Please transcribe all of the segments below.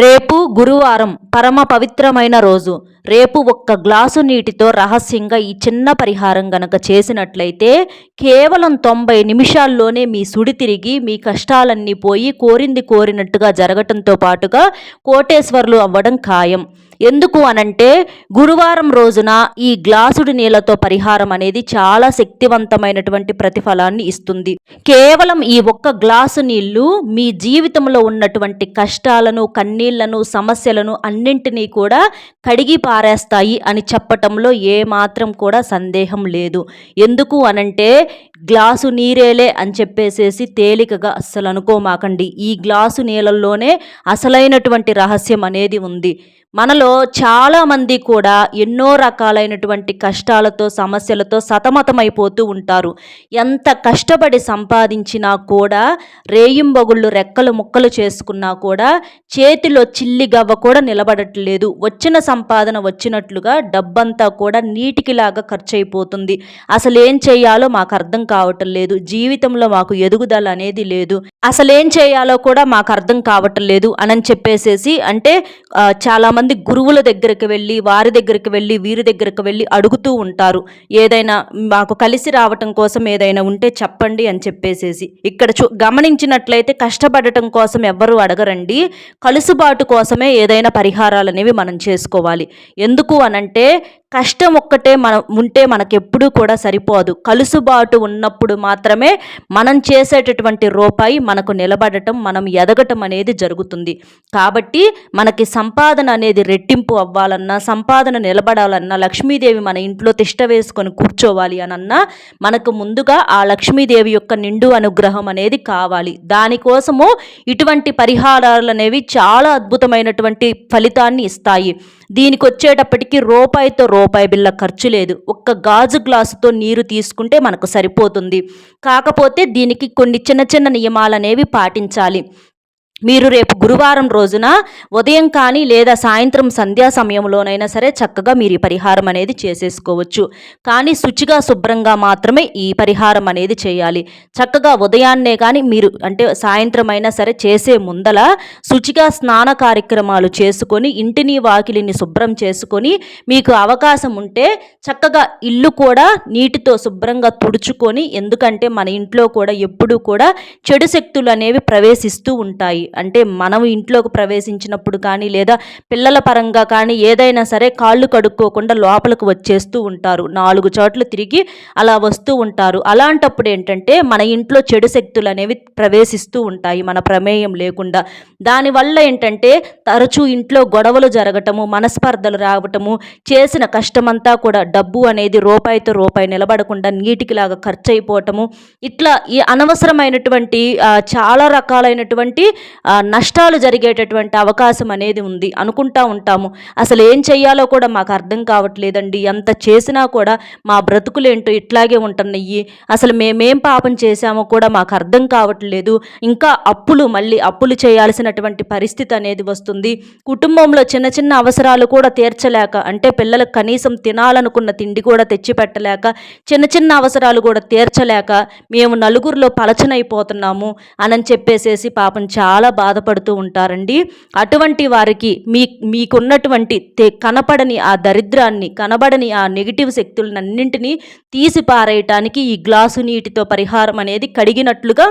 రేపు గురువారం పరమ పవిత్రమైన రోజు. రేపు ఒక్క గ్లాసు నీటితో రహస్యంగా ఈ చిన్న పరిహారం గనక చేసినట్లయితే కేవలం 90 నిమిషాల్లోనే మీ సుడి తిరిగి మీ కష్టాలన్నీ పోయి కోరింది కోరినట్టుగా జరగటంతో పాటుగా కోటేశ్వర్లు అవ్వడం ఖాయం. ఎందుకు అనంటే గురువారం రోజున ఈ గ్లాసుడి నీళ్లతో పరిహారం అనేది చాలా శక్తివంతమైనటువంటి ప్రతిఫలాన్ని ఇస్తుంది. కేవలం ఈ ఒక్క గ్లాసు నీళ్లు మీ జీవితంలో ఉన్నటువంటి కష్టాలను, కన్నీళ్లను, సమస్యలను అన్నింటినీ కూడా కడిగి పారేస్తాయి అని చెప్పటంలో ఏమాత్రం కూడా సందేహం లేదు. ఎందుకు అనంటే గ్లాసు నీరేలే అని చెప్పేసేసి తేలికగా అస్సలు అనుకోమాకండి. ఈ గ్లాసు నీళ్ళల్లోనే అసలైనటువంటి రహస్యం అనేది ఉంది. మనలో చాలామంది కూడా ఎన్నో రకాలైనటువంటి కష్టాలతో, సమస్యలతో సతమతమైపోతూ ఉంటారు. ఎంత కష్టపడి సంపాదించినా కూడా, రేయింబగుళ్ళు రెక్కలు ముక్కలు చేసుకున్నా కూడా చేతిలో చిల్లి గవ్వ కూడా నిలబడట్లేదు. వచ్చిన సంపాదన వచ్చినట్లుగా డబ్బంతా కూడా నీటికిలాగా ఖర్చు అయిపోతుంది. అసలు ఏం చేయాలో మాకు అర్థం కావటం లేదు. జీవితంలో మాకు ఎదుగుదల అనేది లేదు. అసలేం చేయాలో కూడా మాకు అర్థం కావటం లేదు అని చెప్పేసేసి అంటే చాలామంది గురువుల దగ్గరికి వెళ్ళి, వారి దగ్గరికి వెళ్ళి, వీరి దగ్గరికి వెళ్ళి అడుగుతూ ఉంటారు. ఏదైనా మాకు కలిసి రావటం కోసం ఏదైనా ఉంటే చెప్పండి అని చెప్పేసేసి. ఇక్కడ గమనించినట్లయితే కష్టపడటం కోసం ఎవ్వరూ అడగరండి. కలుసుబాటు కోసమే ఏదైనా పరిహారాలు అనేవి మనం చేసుకోవాలి. ఎందుకు అనంటే కష్టం ఒక్కటే ఉంటే మనకెప్పుడూ కూడా సరిపోదు. కలుసుబాటు ఉన్నప్పుడు మాత్రమే మనం చేసేటటువంటి రూపాయి మనకు నిలబడటం, మనం ఎదగటం అనేది జరుగుతుంది. కాబట్టి మనకి సంపాదన అనేది రెట్టింపు అవ్వాలన్నా, సంపాదన నిలబడాలన్నా, లక్ష్మీదేవి మన ఇంట్లో తిష్ట వేసుకొని కూర్చోవాలి అనన్నా మనకు ముందుగా ఆ లక్ష్మీదేవి యొక్క నిండు అనుగ్రహం అనేది కావాలి. దానికోసము ఇటువంటి పరిహారాలు అనేవి చాలా అద్భుతమైనటువంటి ఫలితాన్ని ఇస్తాయి. దీనికి వచ్చేటప్పటికి రూపాయితో రూపాయి బిళ్ళ ఖర్చు లేదు. ఒక్క గాజు గ్లాసుతో నీరు తీసుకుంటే మనకు సరిపోతుంది. కాకపోతే దీనికి కొన్ని చిన్న చిన్న నియమాలు అనేవి పాటించాలి. మీరు రేపు గురువారం రోజున ఉదయం కానీ లేదా సాయంత్రం సంధ్యా సమయంలోనైనా సరే చక్కగా మీరు ఈ పరిహారం అనేది చేసేసుకోవచ్చు. కానీ శుచిగా శుభ్రంగా మాత్రమే ఈ పరిహారం అనేది చేయాలి. చక్కగా ఉదయాన్నే కానీ మీరు అంటే సాయంత్రం అయినా సరే చేసే ముందల శుచిగా స్నాన కార్యక్రమాలు చేసుకొని ఇంటిని వాకిలిని శుభ్రం చేసుకొని మీకు అవకాశం ఉంటే చక్కగా ఇల్లు కూడా నీటితో శుభ్రంగా తుడుచుకొని, ఎందుకంటే మన ఇంట్లో కూడా ఎప్పుడూ కూడా చెడు శక్తులు అనేవి ప్రవేశిస్తూ ఉంటాయి. అంటే మనం ఇంట్లోకి ప్రవేశించినప్పుడు కానీ లేదా పిల్లల పరంగా కానీ ఏదైనా సరే కాళ్ళు కడుక్కోకుండా లోపలికి వచ్చేస్తూ ఉంటారు. 4 చోట్ల తిరిగి అలా వస్తూ ఉంటారు. అలాంటప్పుడు ఏంటంటే మన ఇంట్లో చెడు శక్తులు అనేవి ప్రవేశిస్తూ ఉంటాయి మన ప్రమేయం లేకుండా. దానివల్ల ఏంటంటే తరచూ ఇంట్లో గొడవలు జరగటము, మనస్పర్ధలు రావటము, చేసిన కష్టమంతా కూడా డబ్బు అనేది రూపాయితో రూపాయి నిలబడకుండా నీటికిలాగా ఖర్చు అయిపోవటము, ఇట్లా ఈ అనవసరమైనటువంటి చాలా రకాలైనటువంటి నష్టాలు జరిగేటటువంటి అవకాశం అనేది ఉంది. అనుకుంటా ఉంటాము అసలు ఏం చెయ్యాలో కూడా మాకు అర్థం కావట్లేదండి, ఎంత చేసినా కూడా మా బ్రతుకులేంటో ఇట్లాగే ఉంటున్నాయి, అసలు మేమేం పాపం చేశామో కూడా మాకు అర్థం కావట్లేదు, ఇంకా మళ్ళీ అప్పులు చేయాల్సినటువంటి పరిస్థితి అనేది వస్తుంది. కుటుంబంలో చిన్న చిన్న అవసరాలు కూడా తీర్చలేక, అంటే పిల్లలకు కనీసం తినాలనుకున్న తిండి కూడా తెచ్చిపెట్టలేక, చిన్న చిన్న అవసరాలు కూడా తీర్చలేక మేము నలుగురిలో పలచనైపోతున్నాము అని చెప్పేసేసి పాపం చాలా బాధపడుతూ ఉంటారండి. అటువంటి వారికి మీకున్నటువంటి కనపడని ఆ దరిద్రాన్ని, కనబడని ఆ నెగిటివ్ శక్తులన్నింటినీ తీసి పారేయటానికి ఈ గ్లాసు నీటితో పరిహారం అనేది కడిగినట్లుగా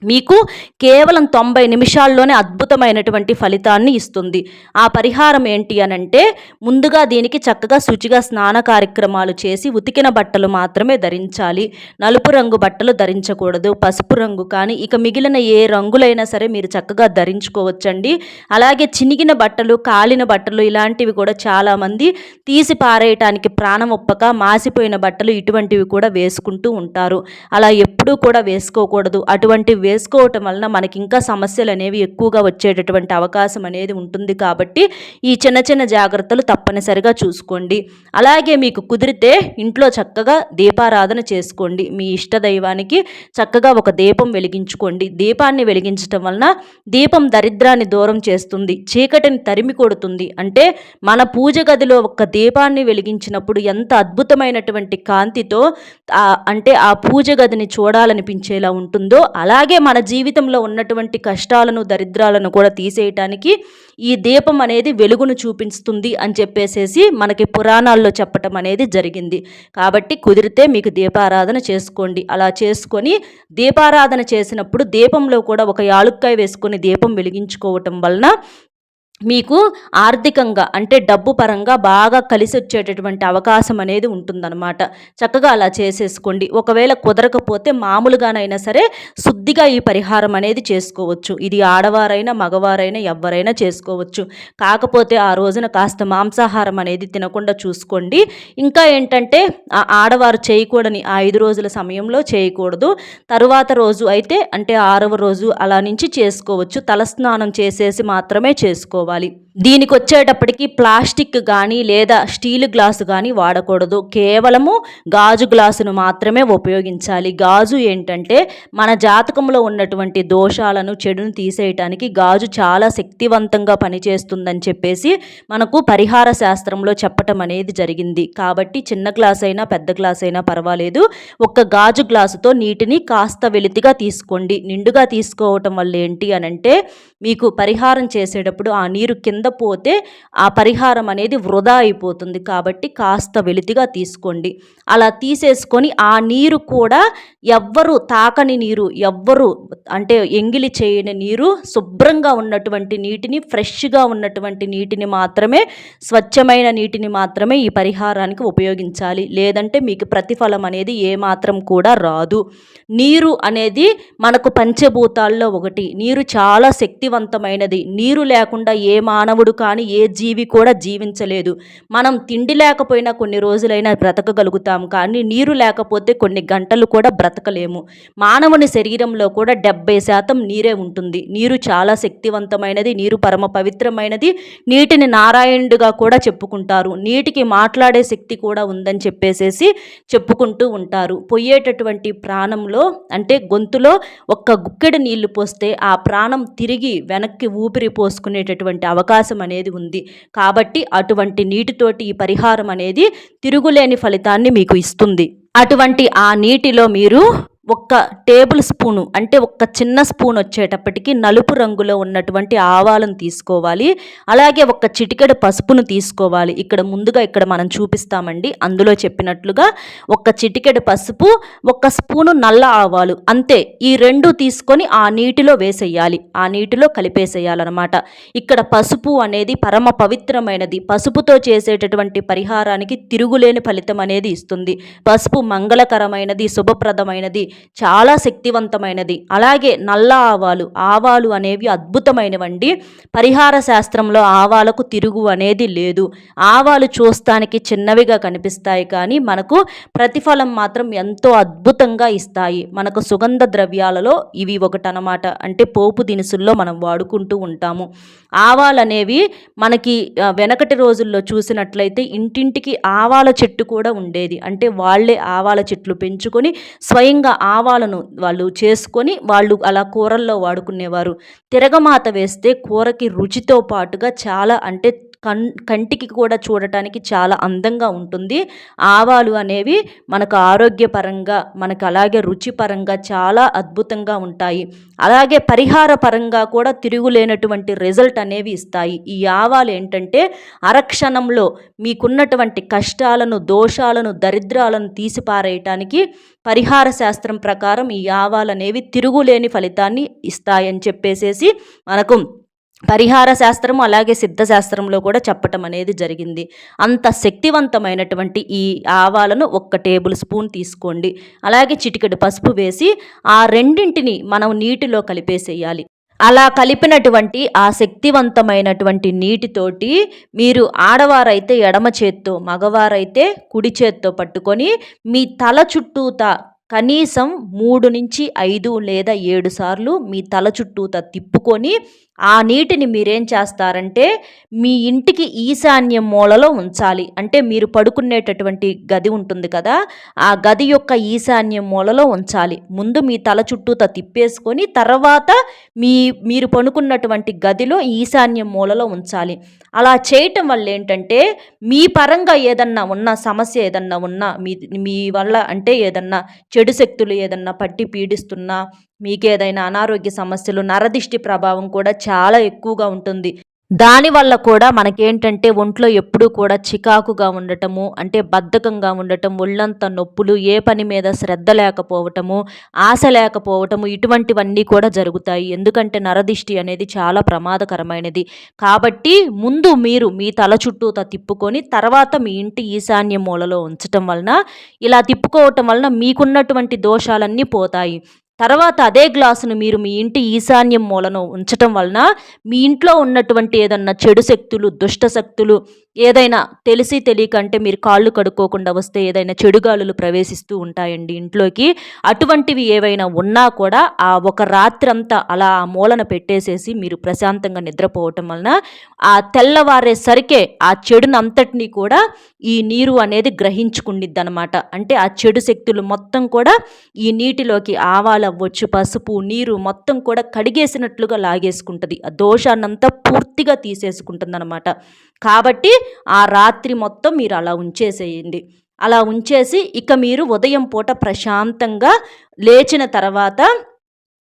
మీకు కేవలం 90 నిమిషాల్లోనే అద్భుతమైనటువంటి ఫలితాన్ని ఇస్తుంది. ఆ పరిహారం ఏంటి అనంటే ముందుగా దీనికి చక్కగా శుచిగా స్నాన కార్యక్రమాలు చేసి ఉతికిన బట్టలు మాత్రమే ధరించాలి. నలుపు రంగు బట్టలు ధరించకూడదు. పసుపు రంగు కానీ ఇక మిగిలిన ఏ రంగులైనా సరే మీరు చక్కగా ధరించుకోవచ్చండి. అలాగే చినిగిన బట్టలు, కాలిన బట్టలు ఇలాంటివి కూడా చాలామంది తీసి పారేయటానికి ప్రాణం ఒప్పక మాసిపోయిన బట్టలు ఇటువంటివి కూడా వేసుకుంటూ ఉంటారు. అలా ఎప్పుడూ కూడా వేసుకోకూడదు. అటువంటి వేసుకోవటం వలన మనకి ఇంకా సమస్యలు అనేవి ఎక్కువగా వచ్చేటటువంటి అవకాశం అనేది ఉంటుంది. కాబట్టి ఈ చిన్న చిన్న జాగ్రత్తలు తప్పనిసరిగా చూసుకోండి. అలాగే మీకు కుదిరితే ఇంట్లో చక్కగా దీపారాధన చేసుకోండి. మీ ఇష్ట దైవానికి చక్కగా ఒక దీపం వెలిగించుకోండి. దీపాన్ని వెలిగించటం వలన దీపం దరిద్రాన్ని దూరం చేస్తుంది, చీకటిని తరిమి కొడుతుంది. అంటే మన పూజ గదిలో ఒక దీపాన్ని వెలిగించినప్పుడు ఎంత అద్భుతమైనటువంటి కాంతితో అంటే ఆ పూజ గదిని చూడాలనిపించేలా ఉంటుందో అలాగే అలాగే మన జీవితంలో ఉన్నటువంటి కష్టాలను దరిద్రాలను కూడా తీసేయటానికి ఈ దీపం అనేది వెలుగును చూపిస్తుంది అని చెప్పేసేసి మనకి పురాణాల్లో చెప్పటం అనేది జరిగింది. కాబట్టి కుదిరితే మీకు దీపారాధన చేసుకోండి. అలా చేసుకొని దీపారాధన చేసినప్పుడు దీపంలో కూడా ఒక యాలుక్కాయ వేసుకొని దీపం వెలిగించుకోవటం వలన మీకు ఆర్థికంగా అంటే డబ్బు పరంగా బాగా కలిసి వచ్చేటటువంటి అవకాశం అనేది ఉంటుందన్నమాట. చక్కగా అలా చేసేసుకోండి. ఒకవేళ కుదరకపోతే మామూలుగానైనా సరే శుద్ధిగా ఈ పరిహారం అనేది చేసుకోవచ్చు. ఇది ఆడవారైనా మగవారైనా ఎవరైనా చేసుకోవచ్చు. కాకపోతే ఆ రోజున కాస్త మాంసాహారం అనేది తినకుండా చూసుకోండి. ఇంకా ఏంటంటే ఆడవారు చేయకూడని ఆ 5 రోజుల సమయంలో చేయకూడదు. తరువాత రోజు అయితే అంటే 6వ రోజు అలా నుంచి చేసుకోవచ్చు. తలస్నానం చేసేసి మాత్రమే చేసుకోవాలి. దీనికి వచ్చేటప్పటికి ప్లాస్టిక్ కానీ లేదా స్టీల్ గ్లాసు కానీ వాడకూడదు. కేవలము గాజు గ్లాసును మాత్రమే ఉపయోగించాలి. గాజు ఏంటంటే మన జాతకంలో ఉన్నటువంటి దోషాలను చెడును తీసేయటానికి గాజు చాలా శక్తివంతంగా పనిచేస్తుందని చెప్పేసి మనకు పరిహార శాస్త్రంలో చెప్పటం అనేది జరిగింది. కాబట్టి చిన్న గ్లాస్ అయినా పెద్ద గ్లాస్ అయినా పర్వాలేదు. ఒక్క గాజు గ్లాసుతో నీటిని కాస్త వెలితిగా తీసుకోండి. నిండుగా తీసుకోవటం వల్ల ఏంటి అనంటే మీకు పరిహారం చేసేటప్పుడు ఆ నీరు కింద పోతే ఆ పరిహారం అనేది వృధా అయిపోతుంది. కాబట్టి కాస్త వెలితిగా తీసుకోండి. అలా తీసేసుకొని ఆ నీరు కూడా ఎవ్వరు తాకని నీరు, ఎవ్వరు అంటే ఎంగిలి చేయని నీరు, శుభ్రంగా ఉన్నటువంటి నీటిని, ఫ్రెష్గా ఉన్నటువంటి నీటిని మాత్రమే, స్వచ్ఛమైన నీటిని మాత్రమే ఈ పరిహారానికి ఉపయోగించాలి. లేదంటే మీకు ప్రతిఫలం అనేది ఏమాత్రం కూడా రాదు. నీరు అనేది మనకు పంచభూతాల్లో ఒకటి. నీరు చాలా శక్తివంతమైనది. నీరు లేకుండా ఏ మానవుడు కానీ ఏ జీవి కూడా జీవించలేదు. మనం తిండి లేకపోయినా కొన్ని రోజులైనా బ్రతకగలుగుతాం, కానీ నీరు లేకపోతే కొన్ని గంటలు కూడా బ్రతకలేము. మానవుని శరీరంలో కూడా 70% నీరే ఉంటుంది. నీరు చాలా శక్తివంతమైనది. నీరు పరమ పవిత్రమైనది. నీటిని నారాయణుడిగా కూడా చెప్పుకుంటారు. నీటికి మాట్లాడే శక్తి కూడా ఉందని చెప్పేసేసి చెప్పుకుంటూ ఉంటారు. పొయ్యేటటువంటి ప్రాణంలో అంటే గొంతులో ఒక్క గుక్కెడు నీళ్లు పోస్తే ఆ ప్రాణం తిరిగి వెనక్కి ఊపిరి పోసుకునేటటువంటి అవకాశం అనేది ఉంది. కాబట్టి అటువంటి నీటితోటి ఈ పరిహారం అనేది తిరుగులేని ఫలితాన్ని మీకు ఇస్తుంది. అటువంటి ఆ నీటిలో మీరు ఒక్క టేబుల్ స్పూను అంటే ఒక్క చిన్న స్పూన్ వచ్చేటప్పటికి నలుపు రంగులో ఉన్నటువంటి ఆవాలను తీసుకోవాలి. అలాగే ఒక్క చిటికెడు పసుపును తీసుకోవాలి. ఇక్కడ మనం చూపిస్తామండి. అందులో చెప్పినట్లుగా ఒక్క చిటికెడు పసుపు, ఒక్క స్పూను నల్ల ఆవాలు, అంతే. ఈ రెండు తీసుకొని ఆ నీటిలో వేసేయాలి. ఆ నీటిలో కలిపేసేయాలన్నమాట. ఇక్కడ పసుపు అనేది పరమ పవిత్రమైనది. పసుపుతో చేసేటటువంటి పరిహారానికి తిరుగులేని ఫలితం అనేది ఇస్తుంది. పసుపు మంగళకరమైనది, శుభప్రదమైనది, చాలా శక్తివంతమైనది. అలాగే నల్ల ఆవాలు అనేవి అద్భుతమైనవండి. పరిహార శాస్త్రంలో ఆవాలకు తిరుగు అనేది లేదు. ఆవాలు చూస్తానికి చిన్నవిగా కనిపిస్తాయి, కానీ మనకు ప్రతిఫలం మాత్రం ఎంతో అద్భుతంగా ఇస్తాయి. మనకు సుగంధ ద్రవ్యాలలో ఇవి ఒకటనమాట. అంటే పోపు దినుసుల్లో మనం వాడుకుంటూ ఉంటాము. ఆవాలు అనేవి మనకి వెనకటి రోజుల్లో చూసినట్లయితే ఇంటింటికి ఆవాల చెట్టు కూడా ఉండేది. అంటే వాళ్ళే ఆవాల చెట్లు పెంచుకొని స్వయంగా ఆవాలను వాళ్ళు చేసుకొని వాళ్ళు అలా కూరల్లో వాడుకునేవారు. తిరగమాత వేస్తే కూరకి రుచితో పాటుగా చాలా అంటే కంటికి కూడా చూడటానికి చాలా అందంగా ఉంటుంది. ఆవాలు అనేవి మనకు ఆరోగ్యపరంగా, మనకు అలాగే రుచిపరంగా చాలా అద్భుతంగా ఉంటాయి. అలాగే పరిహార పరంగా కూడా తిరుగులేనటువంటి రిజల్ట్ అనేవి ఇస్తాయి. ఈ ఆవాలు ఏంటంటే అరక్షణంలో మీకున్నటువంటి కష్టాలను, దోషాలను, దరిద్రాలను తీసిపారేయటానికి పరిహార శాస్త్రం ప్రకారం ఈ ఆవాలు అనేవి తిరుగులేని ఫలితాన్ని ఇస్తాయని చెప్పేసేసి మనకు పరిహార శాస్త్రము అలాగే సిద్ధశాస్త్రంలో కూడా చెప్పటం అనేది జరిగింది. అంత శక్తివంతమైనటువంటి ఈ ఆవాలను ఒక్క టేబుల్ స్పూన్ తీసుకోండి. అలాగే చిటికెడు పసుపు వేసి ఆ రెండింటిని మనం నీటిలో కలిపేసేయాలి. అలా కలిపినటువంటి ఆ శక్తివంతమైనటువంటి నీటితోటి మీరు ఆడవారైతే ఎడమ చేత్తో, మగవారైతే కుడి చేత్తో పట్టుకొని మీ తల చుట్టూతా కనీసం 3 నుంచి 5 లేదా 7 సార్లు మీ తల చుట్టూతా తిప్పుకొని ఆ నీటిని మీరేం చేస్తారంటే మీ ఇంటికి ఈశాన్య మూలలో ఉంచాలి. అంటే మీరు పడుకునేటటువంటి గది ఉంటుంది కదా, ఆ గది యొక్క ఈశాన్య మూలలో ఉంచాలి. ముందు మీ తల చుట్టూతా తిప్పేసుకొని తర్వాత మీరు పడుకున్నటువంటి గదిలో ఈశాన్య మూలలో ఉంచాలి. అలా చేయటం వల్ల ఏంటంటే మీ పరంగా ఏదన్నా ఉన్న సమస్య ఏదన్నా ఉన్నా మీ వల్ల అంటే ఏదన్నా చెడు శక్తులు ఏదన్నా పట్టి పీడిస్తున్నా మీకేదైనా అనారోగ్య సమస్యలు, నరదిష్టి ప్రభావం కూడా చాలా ఎక్కువగా ఉంటుంది. దానివల్ల కూడా మనకేంటంటే ఒంట్లో ఎప్పుడూ కూడా చికాకుగా ఉండటము, అంటే బద్ధకంగా ఉండటం, ఒళ్ళంతా నొప్పులు, ఏ పని మీద శ్రద్ధ లేకపోవటము, ఆశ లేకపోవటము ఇటువంటివన్నీ కూడా జరుగుతాయి. ఎందుకంటే నరదిష్టి అనేది చాలా ప్రమాదకరమైనది. కాబట్టి ముందు మీరు మీ తల చుట్టూతా తిప్పుకొని తర్వాత మీ ఇంటి ఈశాన్య మూలలో ఉంచటం వలన, ఇలా తిప్పుకోవటం వలన మీకున్నటువంటి దోషాలన్నీ పోతాయి. తర్వాత అదే గ్లాసును మీరు మీ ఇంటి ఈశాన్యం మూలను ఉంచటం వలన మీ ఇంట్లో ఉన్నటువంటి ఏదన్నా చెడు శక్తులు, దుష్ట శక్తులు ఏదైనా తెలిసి తెలియక అంటే మీరు కాళ్ళు కడుక్కోకుండా వస్తే ఏదైనా చెడు గాలులు ప్రవేశిస్తూ ఉంటాయండి ఇంట్లోకి. అటువంటివి ఏవైనా ఉన్నా కూడా ఆ ఒక రాత్రంతా అలా ఆ మూలన పెట్టేసేసి మీరు ప్రశాంతంగా నిద్రపోవటం వలన ఆ తెల్లవారేసరికే ఆ చెడునంతటినీ కూడా ఈ నీరు అనేది గ్రహించుకుండిద్దనమాట. అంటే ఆ చెడు శక్తులు మొత్తం కూడా ఈ నీటిలోకి ఆవాలవ్వచ్చు, పసుపు, నీరు మొత్తం కూడా కడిగేసినట్లుగా లాగేసుకుంటది. ఆ దోషాన్నంతా పూర్తిగా తీసేసుకుంటుందనమాట. కాబట్టి ఆ రాత్రి మొత్తం మీరు అలా ఉంచేసేయండి. అలా ఉంచేసి ఇక మీరు ఉదయం పూట ప్రశాంతంగా లేచిన తర్వాత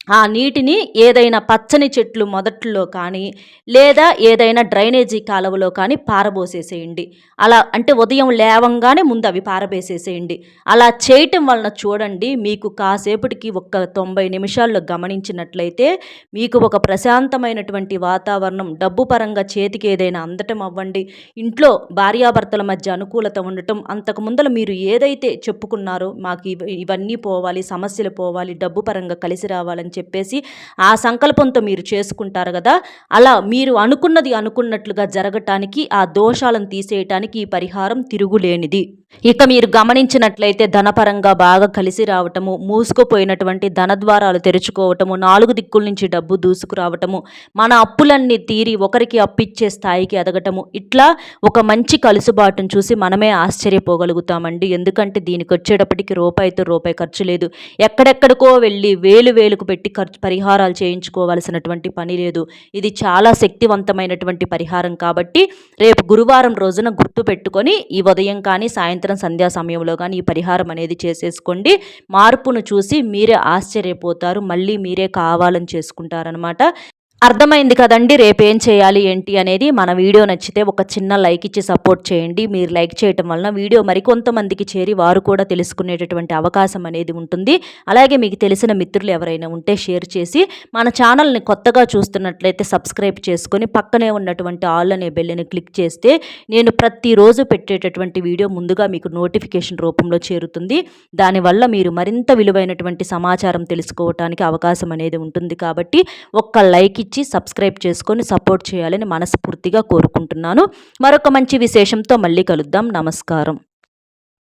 ఆ నీటిని ఏదైనా పచ్చని చెట్లు మొదట్లో కానీ లేదా ఏదైనా డ్రైనేజీ కాలువలో కానీ పారబోసేసేయండి. అలా అంటే ఉదయం లేవంగానే ముందు అవి పారబేసేసేయండి. అలా చేయటం వలన చూడండి మీకు కాసేపటికి ఒక 90 నిమిషాల్లో గమనించినట్లయితే మీకు ఒక ప్రశాంతమైనటువంటి వాతావరణం, డబ్బు పరంగా చేతికి ఏదైనా అందటం అవ్వండి, ఇంట్లో భార్యాభర్తల మధ్య అనుకూలత ఉండటం, అంతకు ముందల మీరు ఏదైతే చెప్పుకున్నారో మాకు ఇవన్నీ పోవాలి, సమస్యలు పోవాలి, డబ్బు పరంగా కలిసి రావాలని చెప్పేసి ఆ సంకల్పంతో మీరు చేసుకుంటారు కదా, అలా మీరు అనుకున్నది అనుకున్నట్లుగా జరగటానికి, ఆ దోషాలను తీసేయటానికి ఈ పరిహారం తిరుగులేనిది. ఇక మీరు గమనించినట్లయితే ధనపరంగా బాగా కలిసి రావటము, మూసుకుపోయినటువంటి ధనద్వారాలు తెరుచుకోవటము, 4 దిక్కుల నుంచి డబ్బు దూసుకురావటము, మన అప్పులన్నీ తీరి ఒకరికి అప్పిచ్చే స్థాయికి ఎదగటము, ఇట్లా ఒక మంచి కలుసుబాటును చూసి మనమే ఆశ్చర్యపోగలుగుతామండి. ఎందుకంటే దీనికి వచ్చేటప్పటికి రూపాయితో రూపాయి ఖర్చు లేదు. ఎక్కడెక్కడికో వెళ్ళి వేలుకు పెట్టి పరిహారాలు చేయించుకోవాల్సినటువంటి పని లేదు. ఇది చాలా శక్తివంతమైనటువంటి పరిహారం కాబట్టి రేపు గురువారం రోజున గుర్తు పెట్టుకొని ఈ ఉదయం కానీ సాయంత్రం సంధ్యా సమయంలో కానీ ఈ పరిహారం అనేది చేసేసుకోండి. మార్పును చూసి మీరే ఆశ్చర్యపోతారు. మళ్ళీ మీరే కావాలని చేసుకుంటారనమాట. అర్థమైంది కదండి రేపేం చేయాలి ఏంటి అనేది. మన వీడియో నచ్చితే ఒక చిన్న లైక్ ఇచ్చి సపోర్ట్ చేయండి. మీరు లైక్ చేయటం వలన వీడియో మరికొంతమందికి చేరి వారు కూడా తెలుసుకునేటటువంటి అవకాశం అనేది ఉంటుంది. అలాగే మీకు తెలిసిన మిత్రులు ఎవరైనా ఉంటే షేర్ చేసి మన ఛానల్ని కొత్తగా చూస్తున్నట్లయితే సబ్స్క్రైబ్ చేసుకొని పక్కనే ఉన్నటువంటి ఆల్ అనే బెల్ని క్లిక్ చేస్తే నేను ప్రతిరోజు పెట్టేటటువంటి వీడియో ముందుగా మీకు నోటిఫికేషన్ రూపంలో చేరుతుంది. దానివల్ల మీరు మరింత విలువైనటువంటి సమాచారం తెలుసుకోవటానికి అవకాశం అనేది ఉంటుంది. కాబట్టి ఒక్క లైక్ ఇచ్చి సబ్స్క్రైబ్ చేసుకొని సపోర్ట్ చేయాలని మనస్ఫూర్తిగా కోరుకుంటున్నాను. మరొక మంచి విశేషంతో మళ్ళీ కలుద్దాం. నమస్కారం.